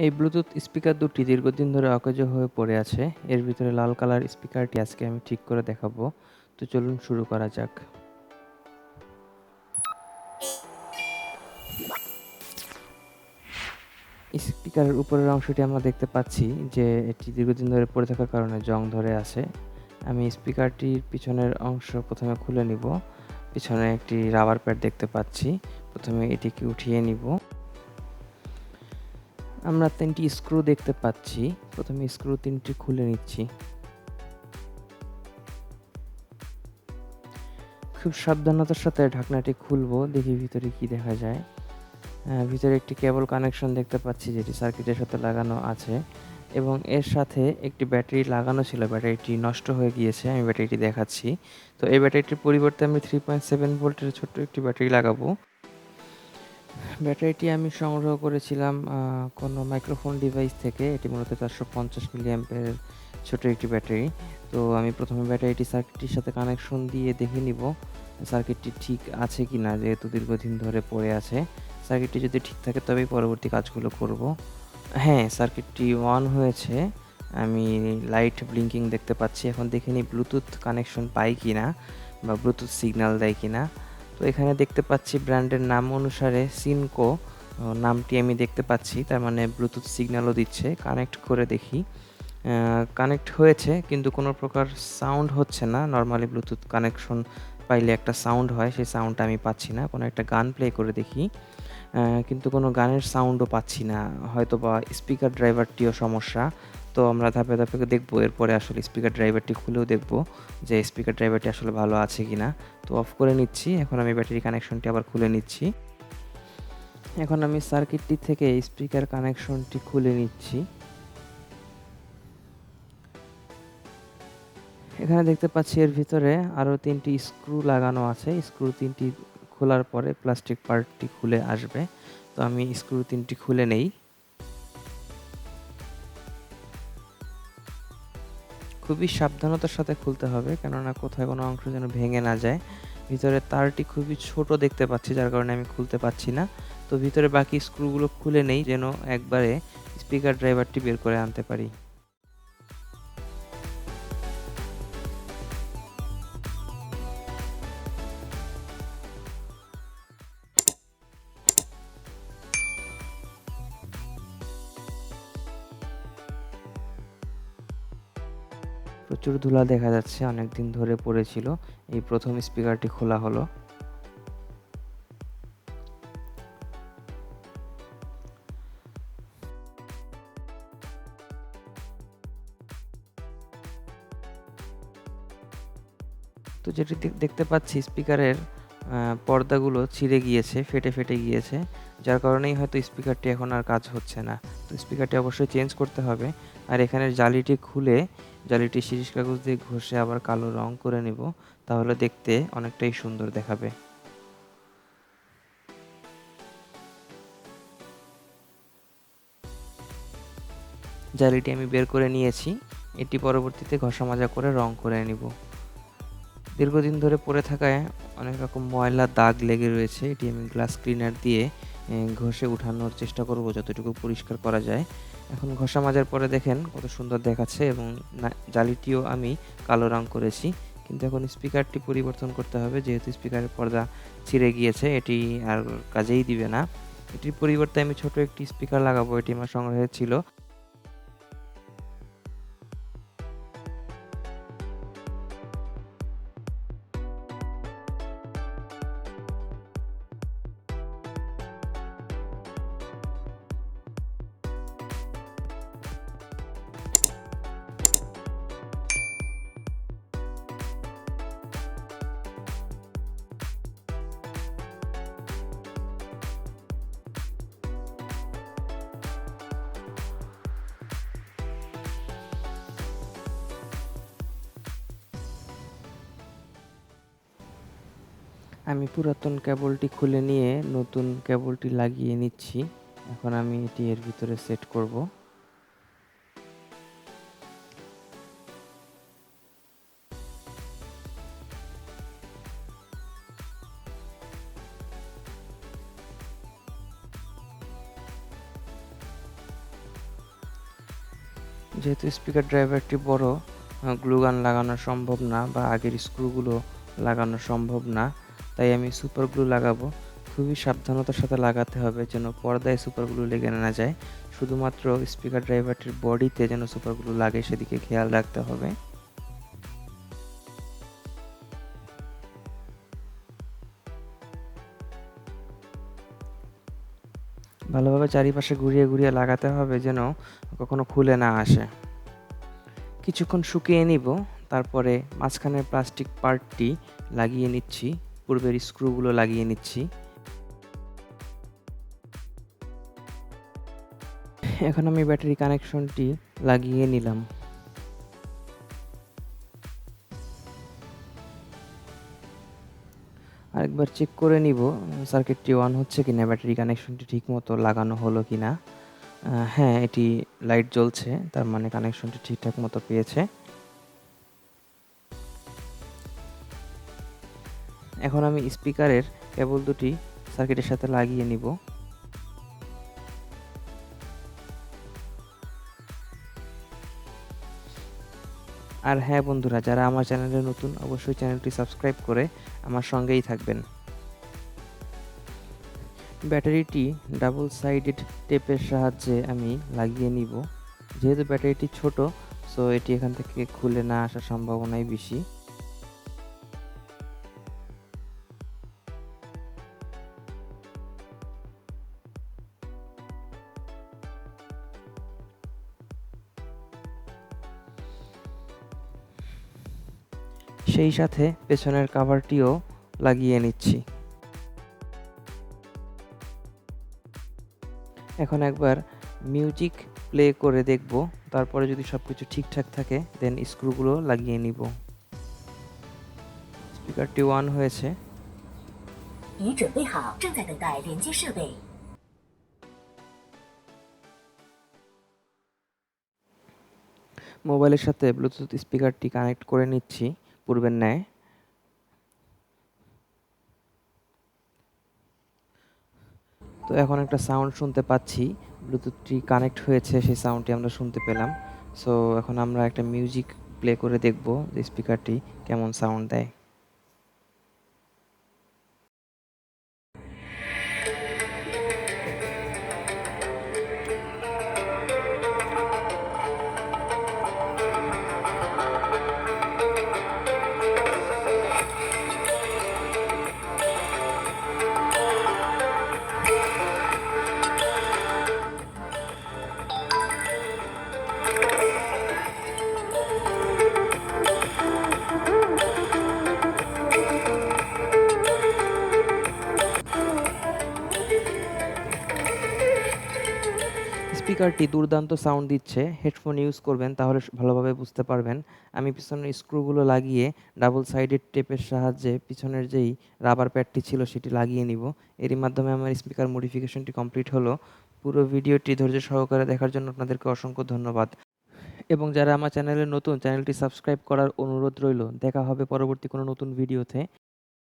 এই Bluetooth speaker দুটি দীর্ঘদিন ধরে অকেজো হয়ে পড়ে আছে। এর ভিতরে লাল কালার স্পিকারটি আজকে আমি ঠিক করে দেখাবো। তো চলুন শুরু করা যাক। স্পিকারের উপরের অংশটি আমরা দেখতে পাচ্ছি যে এটি দীর্ঘদিন ধরে পড়ে থাকার কারণে জং ধরে আছে। আমি স্পিকারটির পিছনের অংশ প্রথমে খুলে নিব। পিছনে একটি রাবার প্যাড দেখতে পাচ্ছি। প্রথমে এটিকে উঠিয়ে নিব। আমরা 3টি স্ক্রু দেখতে পাচ্ছি। প্রথমে স্ক্রু 3টি খুলে নিচ্ছি। খুব সাবধানতার সাথে ঢাকনাটি খুলবো, দেখি ভিতরে কি দেখা যায়। ভিতরে একটি কেবল কানেকশন দেখতে পাচ্ছি যেটি সার্কিটের সাথে লাগানো আছে এবং এর সাথে একটি ব্যাটারি লাগানো ছিল। ব্যাটারিটি নষ্ট হয়ে গিয়েছে, আমি ব্যাটারিটি দেখাচ্ছি। তো এই ব্যাটারিটির পরিবর্তে আমি 3.7 ভোল্টের ছোট্ট একটি ব্যাটারি লাগাবো। ব্যাটারিটি আমি সংগ্রহ করেছিলাম কোনো মাইক্রোফোন ডিভাইস থেকে। এটি মূলত 450 মিলিঅ্যাম্পিয়ারের ছোট একটি ব্যাটারি। তো আমি প্রথমে ব্যাটারিটি সার্কিটটির সাথে কানেকশন দিয়ে দেখে নিব সার্কিটটি ঠিক আছে কিনা, যেহেতু দীর্ঘদিন ধরে পড়ে আছে। সার্কিটটি যদি ঠিক থাকে তবেই পরবর্তী কাজগুলো করব। হ্যাঁ, সার্কিটটি অন হয়েছে। আমি লাইট ব্লিঙ্কিং দেখতে পাচ্ছি। এখন দেখে নিই ব্লুটুথ কানেকশন পাই কিনা বা ব্লুটুথ সিগন্যাল দেয় কিনা। তো এখানে দেখতে পাচ্ছি ব্র্যান্ডের নাম অনুসারে সিনকো নামটি আমি দেখতে পাচ্ছি, তার মানে ব্লুটুথ সিগন্যালও দিচ্ছে। কানেক্ট করে দেখি। কানেক্ট হয়েছে কিন্তু কোনো প্রকার সাউন্ড হচ্ছে না। নর্মালি ব্লুটুথ কানেকশন পাইলে একটা সাউন্ড হয়, সেই সাউন্ডটা আমি পাচ্ছি না। কোনো একটা গান প্লে করে দেখি, কিন্তু কোনো গানের সাউন্ডও পাচ্ছি না। হয়তোবা স্পিকার ড্রাইভারটিও সমস্যা। তো আমরা ধাপে ধাপে দেখবো, এরপরে আসলে স্পিকার ড্রাইভারটি খুলেও দেখবো যে স্পিকার ড্রাইভারটি আসলে ভালো আছে কিনা। তো অফ করে নিচ্ছি। এখন আমি ব্যাটারি কানেকশনটি আবার খুলে নিচ্ছি। এখন আমি সার্কিটটি থেকে স্পিকার কানেকশনটি খুলে নিচ্ছি। এখানে দেখতে পাচ্ছি এর ভিতরে আরও 3টি স্ক্রু লাগানো আছে। স্ক্রু 3টি খোলার পরে প্লাস্টিক পার্টটি খুলে আসবে। তো আমি স্ক্রু 3টি খুলে নেই। খুবই সাবধানতার সাথে খুলতে হবে, কেননা কোথায় কোনো অংশ যেন ভেঙে না যায়। ভিতরে তারটি খুবই ছোট দেখতে পাচ্ছি, যার কারণে আমি খুলতে পারছি না। তো ভিতরে বাকি স্ক্রুগুলো খুলে নেই যেন একবারে স্পিকার ড্রাইভারটি বের করে আনতে পারি। প্রচুর ধুলা দেখা যাচ্ছে, অনেকদিন ধরে পড়েছিল। এই প্রথম স্পিকারটি খোলা হলো। তো যেটি দেখতে পাচ্ছি স্পিকারের পর্দাগুলো ছিঁড়ে গিয়েছে, ফেটে গিয়েছে। যার কারণেই হয়তো স্পিকারটি এখন আর কাজ হচ্ছে না। তো স্পিকারটি অবশ্যই চেঞ্জ করতে হবে। আর এখানের জালিটি খুলে জালিটি শিরিষ কাগজ দিয়ে ঘষে আবার কালো রং করে নেব। তাহলে দেখতে অনেকটাই সুন্দর দেখাবে। জালিটি আমি বের করে নিয়েছি। এটি পরবর্তীতে ঘষা মাজা করে রং করে নিব। দীর্ঘদিন ধরে পড়ে থাকায় অনেক রকম ময়লা দাগ লেগে রয়েছে। এটি আমি গ্লাস ক্লিনার দিয়ে ঘষে উঠানোর চেষ্টা করব যতটুকু পরিষ্কার করা যায়। এখন ঘষা মাজার পরে দেখেন কত সুন্দর দেখাচ্ছে এবং জালিটিও আমি কালো রং করেছি। কিন্তু এখন স্পিকারটি পরিবর্তন করতে হবে, যেহেতু স্পিকারের পর্দা ছিঁড়ে গিয়েছে, এটি আর কাজেই দিবে না। এটির পরিবর্তে আমি ছোট একটি স্পিকার লাগাবো, এটি আমার সংগ্রহে ছিল। আমি পুরাতন কেবলটি খুলে নিয়ে নতুন কেবলটি লাগিয়ে নিচ্ছি। এখন আমি এটি এর ভিতরে সেট করব। যেহেতু স্পিকার ড্রাইভারটি বড়, গ্লু গান লাগানো সম্ভব না বা আগের স্ক্রুগুলো লাগানো সম্ভব না, তাই আমি সুপার গ্লু লাগাবো। খুবই সাবধানতার সাথে লাগাতে হবে যেন পর্দায় সুপার গ্লু লেগে না যায়। শুধুমাত্র স্পিকার ড্রাইভারটির বডিতে যেন সুপার গ্লু লাগে সেদিকে খেয়াল রাখতে হবে। ভালোভাবে চারিপাশে ঘুরিয়ে ঘুরিয়ে লাগাতে হবে যেন কখনো খুলে না আসে। কিছুক্ষণ শুকিয়ে নিব, তারপরে মাঝখানের প্লাস্টিক পার্টটি লাগিয়ে নিচ্ছি, পূর্বের স্ক্রুগুলো লাগিয়ে নিচ্ছি। এখন আমি ব্যাটারি কানেকশনটি লাগিয়ে নিলাম। আরেকবার চেক করে নিব সার্কিটটি অন হচ্ছে কিনা, ব্যাটারি কানেকশনটি ঠিকমতো লাগানো হলো কিনা। হ্যাঁ, এটি লাইট জ্বলছে, তার মানে কানেকশনটি ঠিকঠাক মতো পেয়েছে। এখন আমি স্পিকারের কেবল দুটি সার্কিটের সাথে লাগিয়ে নিব। আর হ্যাঁ বন্ধুরা, যারা আমার চ্যানেলে নতুন অবশ্যই চ্যানেলটি সাবস্ক্রাইব করে আমার সঙ্গেই থাকবেন। ব্যাটারিটি ডাবল সাইডেড টেপের সাহায্যে আমি লাগিয়ে নিব। যেহেতু ব্যাটারিটি ছোট, সো এটি এখান থেকে খুলে না আসার সম্ভাবনাই বেশি। সেই সাথে পেছনের কভারটিও লাগিয়ে নিচ্ছি। এখন একবার মিউজিক প্লে করে দেখব, তারপরে যদি সবকিছু ঠিকঠাক থাকে দেন স্ক্রুগুলো লাগিয়ে নিব। স্পিকারটি অন হয়েছে।已准备好，正在等待连接设备。মোবাইলের সাথে ব্লুটুথ স্পিকারটি কানেক্ট করে নিচ্ছি পূর্বের ন্যায়। তো এখন একটা সাউন্ড শুনতে পাচ্ছি, ব্লুটুথটি কানেক্ট হয়েছে, সেই সাউন্ডটি আমরা শুনতে পেলাম। সো এখন আমরা একটা মিউজিক প্লে করে দেখব যে স্পিকারটি কেমন সাউন্ড দেয়। স্পিকারটি দুর্দান্ত সাউন্ড দিচ্ছে। হেডফোন ইউজ করবেন তাহলে ভালোভাবে বুঝতে পারবেন। আমি পিছনের স্ক্রুগুলো লাগিয়ে ডাবল সাইডেড টেপের সাহায্যে পিছনের যেই রাবার প্যাডটি ছিল সেটি লাগিয়ে নিব। এরই মাধ্যমে আমার স্পিকার মডিফিকেশনটি কমপ্লিট হলো। পুরো ভিডিওটি ধৈর্য সহকারে দেখার জন্য আপনাদেরকে অসংখ্য ধন্যবাদ। এবং যারা আমার চ্যানেলে নতুন, চ্যানেলটি সাবস্ক্রাইব করার অনুরোধ রইল। দেখা হবে পরবর্তী কোনো নতুন ভিডিওতে।